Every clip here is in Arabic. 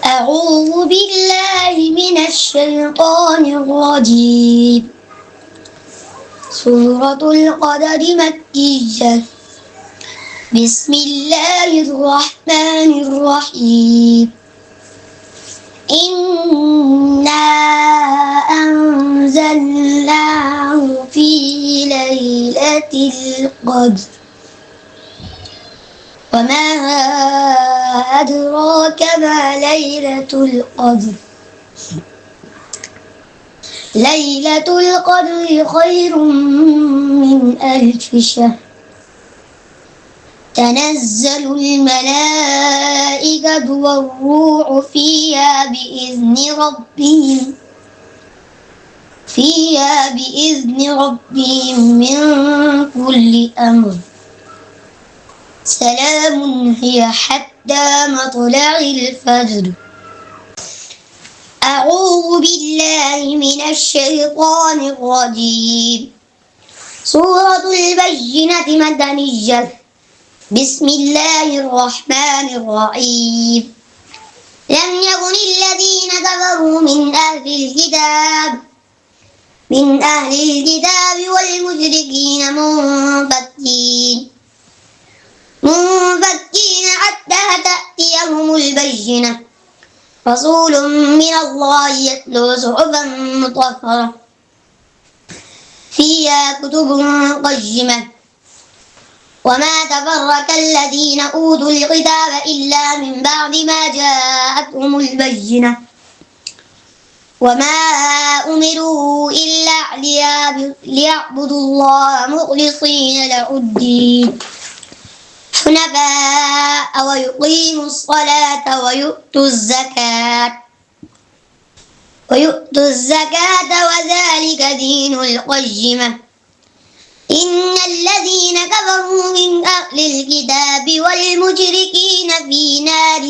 أعوذ بالله من الشيطان الرجيم. سورة القدر مكية. بسم الله الرحمن الرحيم. إنا أنزلناه في ليلة القدر وما أدراك ما ليلة القدر. ليلة القدر خير من 1000 شهر. تنزل الملائكة والروح فيها بإذن ربهم من كل أمر. سلام هي حتى مطلع الفجر. أعوذ بالله من الشيطان الرجيم. سورة البينة مدنية. بسم الله الرحمن الرحيم. لم يكن الذين كفروا من أهل الكتاب والمشركين منفكين حتى تأتيهم البينة. رسول من الله يتلو صحفا مطهرة فيها كتب قيمة. وما تفرق الذين أوتوا الكتاب إلا من بعد ما جاءتهم البينة. وما أمروا إلا ليعبدوا الله مخلصين له الدين حنفاء ويقيموا الصلاة ويؤتوا الزكاة وذلك دين القيمة. إن الذين كفروا من أهل الكتاب والمشركين في نار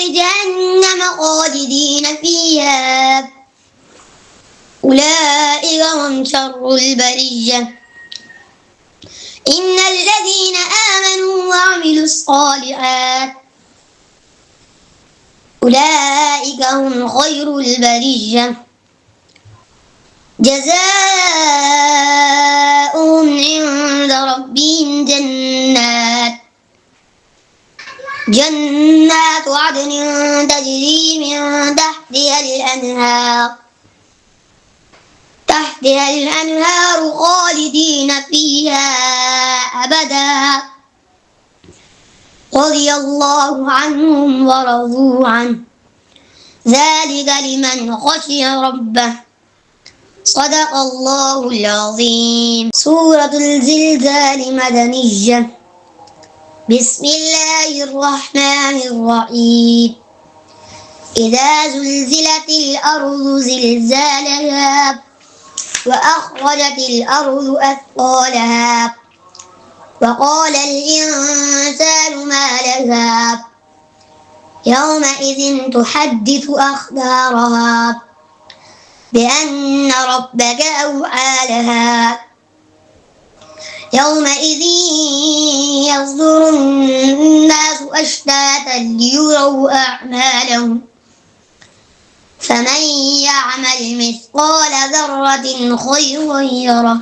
جهنم خالدين فيها. أولئك هم شر البرية. إن الذين آمنوا وعملوا الصالحات أولئك هم خير البرية. جزاؤهم عند ربهم جنات عدن تجري من تحتها الأنهار خالدين فيها أبدا. رضي الله عنهم ورضوا عنه ذلك لمن خشي ربه. صدق الله العظيم. سورة الزلزال مدنية. بسم الله الرحمن الرحيم. إذا زلزلت الأرض زلزالها وأخرجت الأرض أثقالها وقال الإنسان ما لها يومئذ تحدث أخبارها بأن ربك أوحى لها. يومئذ يصدر الناس أشتاتا ليروا أعمالهم. فمن يعمل مثقال ذرة خيرا يره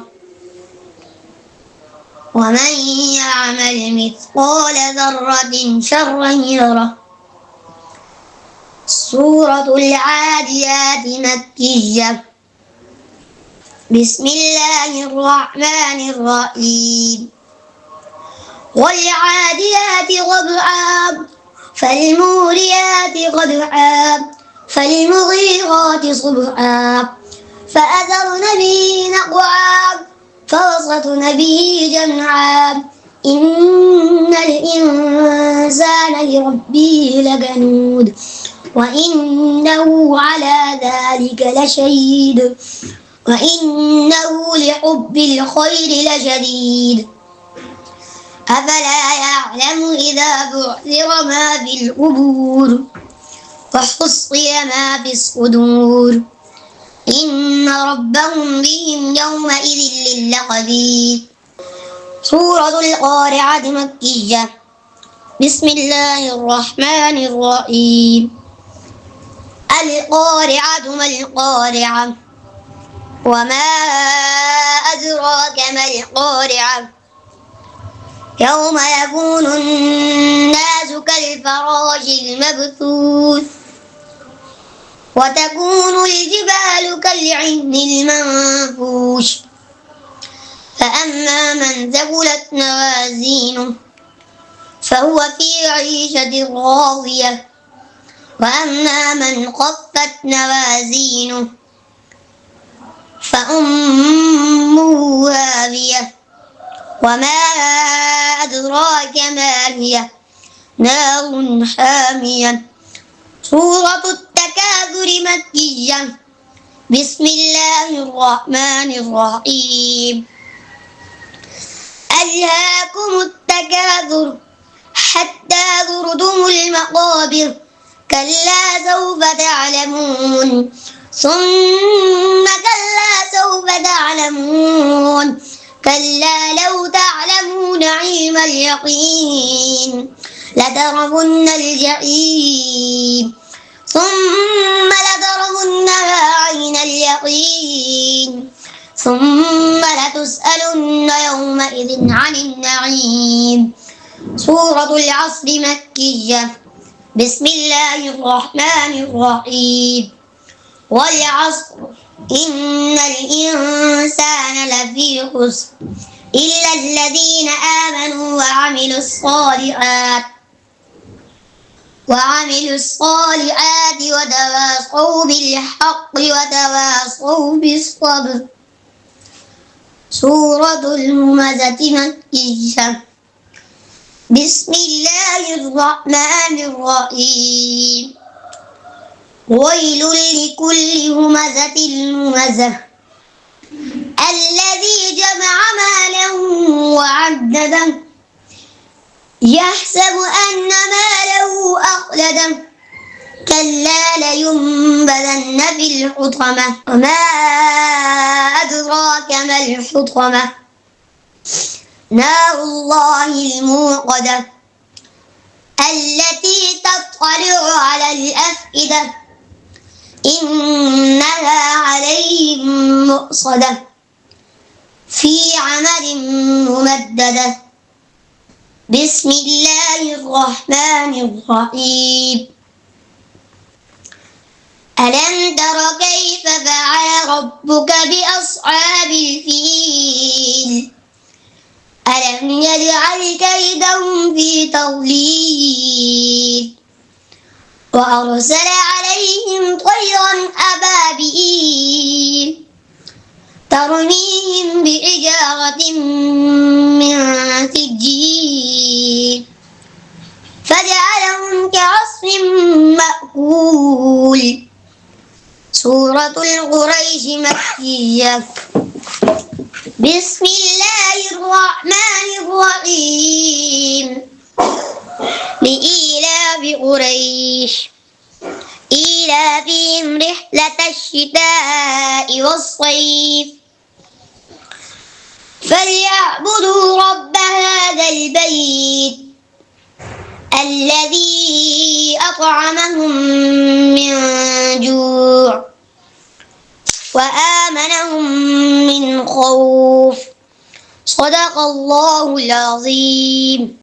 ومن يعمل مثقال ذرة شرا يره. سورة العاديات مكية. بسم الله الرحمن الرحيم. والعاديات ضبحا فالموريات قدحا فالمغيرات صبحا فأثرن به نقعا فوسطن به جمعا. إن الإنسان لربه لكنود وإنه على ذلك لشهيد وإنه لحب الخير لشديد. أفلا يعلم إذا بعثر ما في القبور وحصي ما في الصدور. إن ربهم بهم يومئذ لخبير. سورة القارعة مكية. بسم الله الرحمن الرحيم. القارعة ما القارعة وما أدراك ما القارعة يوم يكون الناس كالفراش المبثوث وتكون الجبال كالعهن المنفوش فأما من ثقلت موازينه فهو في عيشة راضية وأما من خفت موازينه فأمه هاوية وما أدراك ما هي نار حامية. سورة التكاثر مكية. بسم الله الرحمن الرحيم. ألهاكم التكاثر حتى زرتم المقابر كلا سوف تعلمون ثم كلا سوف تعلمون كلا لو تعلمون علم اليقين لترون الجحيم ثم لترونها عين اليقين ثم لتسألن يومئذ عن النعيم. سورة العصر مكية. بسم الله الرحمن الرحيم. والعصر إن الإنسان لفي خسر إلا الذين آمنوا وعملوا الصالحات وتواصوا بالحق وتواصوا بالصبر. سورة الهمزة مكية. بسم الله الرحمن الرحيم. ويل لكل همزة لمزة الذي جمع مالا وعدده يحسب أن ماله أخلده كلا لينبذن في الحطمة وما أدراك ما الحطمة نار الله الموقدة التي تطلع على الأفئدة إنها عليهم مؤصدة في عمد ممددة. بسم الله الرحمن الرحيم. ألم تر كيف فعل ربك بأصحاب الفيل ألم يجعل كيدهم في تضليل وأرسل عليهم طيرا أبابيل ترميهم بحجارة من سجيل فجعلهم كعصف مأكول. سورة القريش مكية. بسم الله الرحمن الرحيم. لإيلاف قريش إيلافهم رحلة الشتاء والصيف فليعبدوا رب هذا البيت الذي أطعمهم من جوع وآمنهم من خوف. صدق الله العظيم.